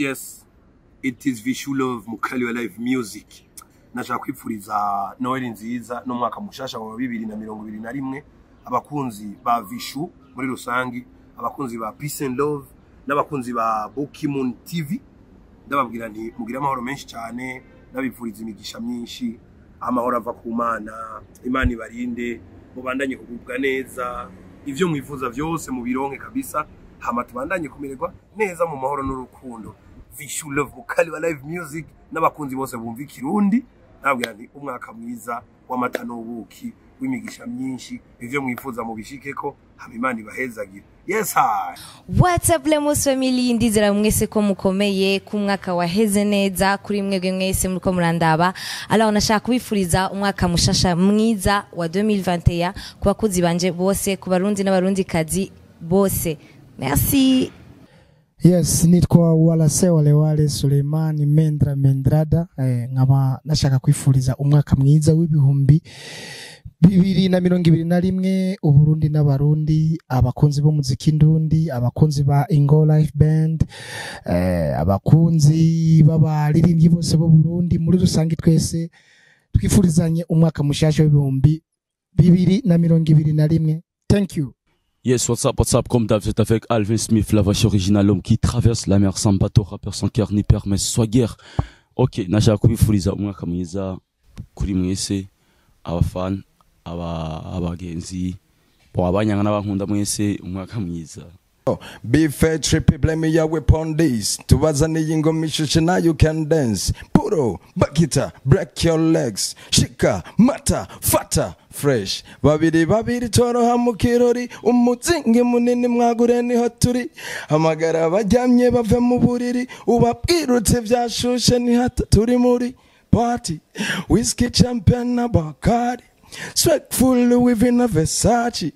Yes, it is Vishu Love Mukali wa Live Music. Nashaka kwipfuriza Noel nziza no mwaka mushasha wa 2021 abakunzi ba Vishu muri rusangi, abakunzi ba Peace and Love n'abakunzi ba Bukimoon TV. Ndababwira nti mugira amahoro menshi cyane, nabipfuriza imigisha myinshi, amahoro ava ku Mana, Imana ibarinde, mubandanye kugubwa neza, ivyo mwifuza vyose mubironke kabisa, hama tubandanye kumererwa neza mu mahoro n'urukundo. Vishu Love Mukali wa Live Music n'abakunzi bose bumva ikirundi, nabwira nti umwaka mwiza w'amata n'ubuki w'imigisha myinshi, ivyo mwifuza mubishikeko, hama Imana ibahezagira. Yes hi. What's up Lemos family, ndizera mwese ko mukomeye ku mwaka waheze neza kuri mwebwe mwese muriko murandaba. Alors nashaka kubifuriza umwaka mushasha mwiza wa 2021 ku bakuzi banje bose, ku barundi n'abarundi kazi bose. Merci. Yes, nitwa Walase Walewale Suleimani Mendrada, nkaba nashaka kwifuriza umwaka mwiza w'ibihumbi 2021 Uburundi n'abarundi, abakunzi b'umuziki ndundi, abakunzi ba Ingo Life Band, abakunzi b'abaririmbyi bose bo Burundi muri rusangi, twese twifurizanye umwaka mushasha w'ibihumbi 2021. Thank you. Yes, what's up, comme d'hab, c'est avec Alvin Smith, la vache originale, l'homme qui traverse la mer sans bateau, rappeur sans cœur ni père, mais soit guerre. Ok, nashaka kubifuriza umwaka mwiza kuri mwese, abafan, abagenzi, abanyanga n'abankunda mwese, umwaka mwiza. Be fair, trippy, blame me your weapon this. Tubazani yingo mishishe now you can dance. Puro, bakita, break your legs. Shika, mata, fata, fresh. Babiri toro hamukirori. Umuzingi munini mwagure niho turi. Hamagara bajyamye bave mu buriri. Ubabwirutse vyashushe ni hata turi muri party. Whiskey, champagne na Bacardi. Sweat full within a Versace.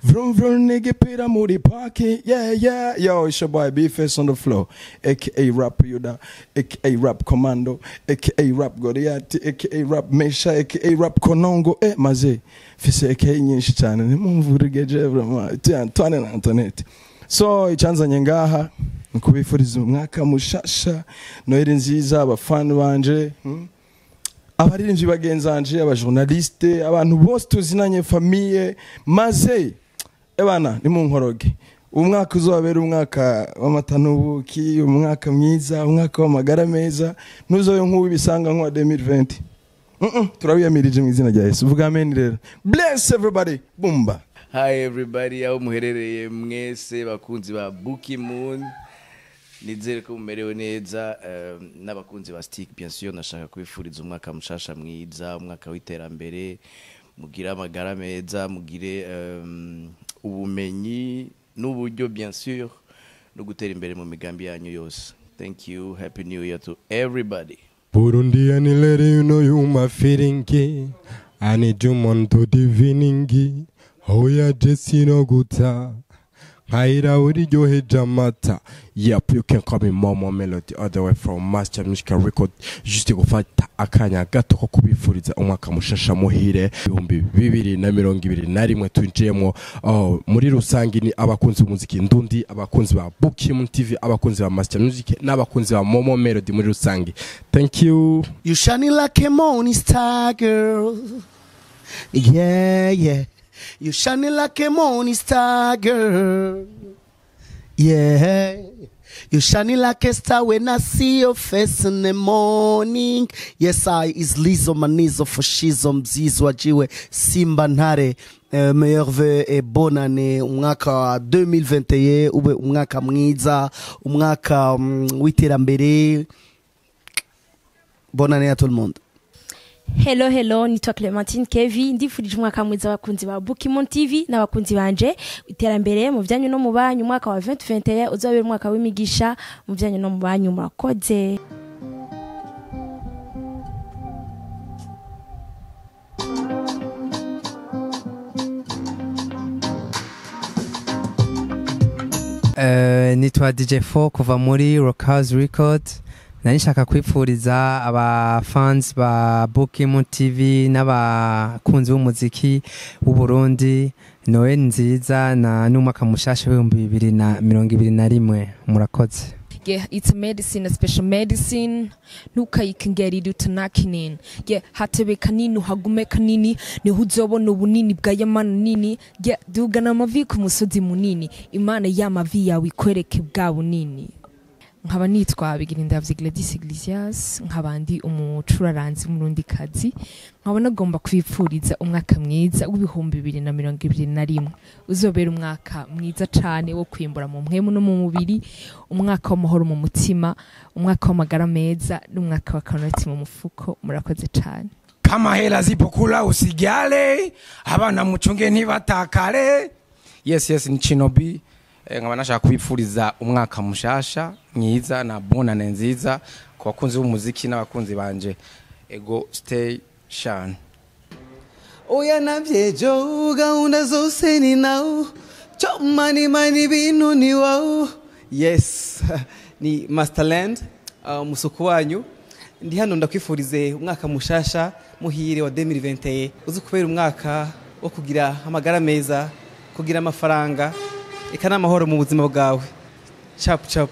Vroom vroom nigga pita moody pocket. Yeah. Yo, it's your boy B-Face on the floor. AKA Rap Yuda. AKA Rap Commando. AKA Rap Goliath. AKA Rap Mesha. AKA Rap Konongo. Maze. Fise AKA nyinshi cyane. Nimumvurigeje vraiment. Antoine na Antoinette. So, ichanza nyengaha. Nkubifuriza umwaka mushasha. Noheli nziza abafana banje. Abaririmbyi bagenzanje, abajournaliste, abantu bose tuzinanye, famille, maze ebana ni mu nkoroge. Umwaka uzobera umwaka w'amata n'ubuki, umwaka mwiza, umwaka w'amagara meza, nuzoyo nk'ubisanga nko 2020. Turabiyamirije mu izina rya Yesu. Vuga amen rero. Bless everybody. Bumba. Hi everybody, aho muherereye mwese bakunzi ba Bukimoon. Nizere ko mumerewe neza, n'abakunzi ba Stick bien sûr. Nashaka kwifuriza umwaka mushasha mwiza, umwaka w'iterambere, mugira amagara meza, mugire ubumenyi n'uburyo bien sûr no gutera imbere mu migambi yanyu yose. Thank you. Happy New Year to everybody. Burundi, I let you know you my feeling. I need you on to divining. Oh yeah, just no guta. Haira uri johe jamata. Yep, you can call me Momo Melody all the way from Master Music Record. Juste gufata akanya gato ko kubifuriza umwaka mushasha muhire 2021 twinjiyemo. Muri rusangi ni abakunzi b'umuziki ndundi, abakunzi ba Bukimoon TV, abakunzi ba Master Music n'abakunzi ba Momo Melody muri rusangi. Thank you. You shining like a morning star, girl. Yeah. You shining like a morning star, girl. Yeah. You shining like a star when I see your face in the morning. Yes, I is Lizo Manizo for Shizo Mzizo Ajiwe Simba Ntare. Meilleur vœu et bonne année. Umwaka 2021 ube umwaka mwiza, umwaka w'iterambere. Bonne année à tout le monde. Hello, nitwa Clementine Kevi, ndifurije umwaka mwiza abakunzi ba Bukimoon TV n'abakunzi banje, iterambere mu byanyu no mu banyu. Umwaka wa 2021 uzabera umwaka w'imigisha mu byanyu no mu banyu. Murakoze. Nitwa DJ4 kuva muri Rockhouse Record. Nanishaka kwifuriza aba fans ba Bukimoon TV n'abakunzi b'umuziki w'u Burundi Noel nziza na n'umwaka mushasha w'ibihumbi 2021. Murakoze. Yeah, it's a medicine, a special medicine. Nuka ikingerira utanakinini. Yeah, hatebe kanini uhagume kanini. Ni huzobona ubunini bw'ayamana nini. Yeah, dugana amavi ku musozi munini. Imana y'amavi yawe ikwereke bwa bunini. Nkaba nitwa Bigirindavyi Gladys Iglesias, nkabandi umucuraranzi murundikazi. Nkaba nagomba kwipfuriza umwaka mwiza w'ibihumbi 2021. Uzobera umwaka mwiza cane wo kwimbura mu mpwemu no mu mubiri, umwaka w'amahoro mu mutima, umwaka w'amagara meza, n'umwaka wa kanoti mu mufuko. Murakoze cane. Kama hela zipo kula usigale, abana muchunge ntibatakare. Yes, ni Chinobi. Nkaba nashaka kubipfuriza umwaka mushasha mwiza na bonane nziza ku bakunzi b'umuziki n'abakunzi banje. Ego stay shine. Oya navyejo gahunda zose ni nawe cho mani bintu ni wawe. Yes ni Masterland musuku wanyu. Ndi hano ndakwifurize umwaka mushasha muhire wa 2021 uzi kubera umwaka wo kugira amagara meza, kugira amafaranga eka n'amahoro mu buzima bwawe. Chap chap.